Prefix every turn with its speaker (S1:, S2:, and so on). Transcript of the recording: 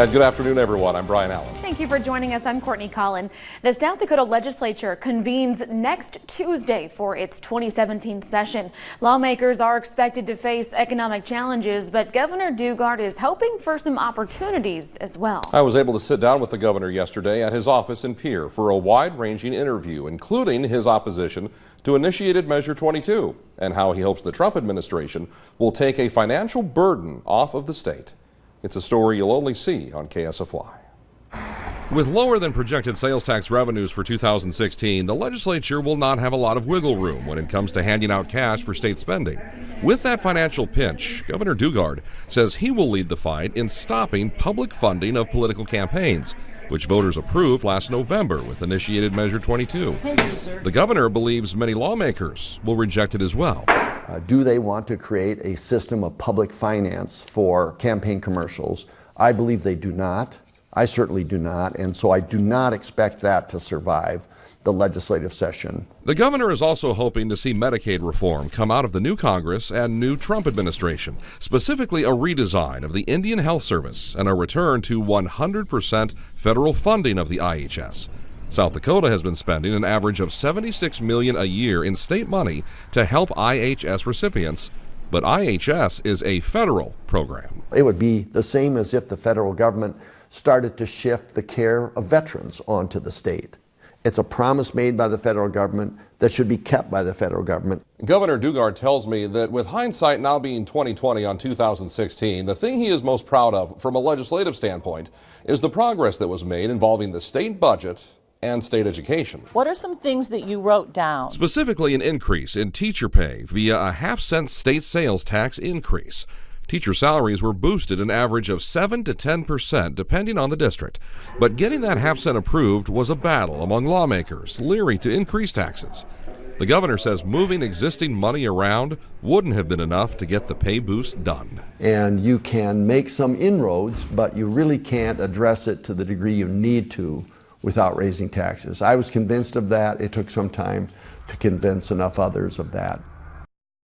S1: And good afternoon, everyone. I'm Brian Allen.
S2: Thank you for joining us. I'm Courtney Collin. The South Dakota legislature convenes next Tuesday for its 2017 session. Lawmakers are expected to face economic challenges, but Governor Daugaard is hoping for some opportunities as well.
S1: I was able to sit down with the governor yesterday at his office in Pierre for a wide-ranging interview, including his opposition to initiated Measure 22 and how he hopes the Trump administration will take a financial burden off of the state. It's a story you'll only see on KSFY. With lower than projected sales tax revenues for 2016, the legislature will not have a lot of wiggle room when it comes to handing out cash for state spending. With that financial pinch, Governor Daugaard says he will lead the fight in stopping public funding of political campaigns, which voters approved last November with initiated Measure 22. The governor believes many lawmakers will reject it as well.
S3: Do they want to create a system of public finance for campaign commercials? I believe they do not. I certainly do not, and so I do not expect that to survive the legislative session.
S1: The governor is also hoping to see Medicaid reform come out of the new Congress and new Trump administration, specifically a redesign of the Indian Health Service and a return to 100% federal funding of the IHS. South Dakota has been spending an average of $76 million a year in state money to help IHS recipients, but IHS is a federal program.
S3: It would be the same as if the federal government started to shift the care of veterans onto the state. It's a promise made by the federal government that should be kept by the federal government.
S1: Governor Daugaard tells me that with hindsight now being 2020 on 2016, the thing he is most proud of from a legislative standpoint is the progress that was made involving the state budget and state education.
S4: What are some things that you wrote down?
S1: Specifically, an increase in teacher pay via a half-cent state sales tax increase. Teacher salaries were boosted an average of 7 to 10% depending on the district. But getting that half-cent approved was a battle among lawmakers, leery to increase taxes. The governor says moving existing money around wouldn't have been enough to get the pay boost done.
S3: And you can make some inroads, but you really can't address it to the degree you need to without raising taxes. I was convinced of that. It took some time to convince enough others of that.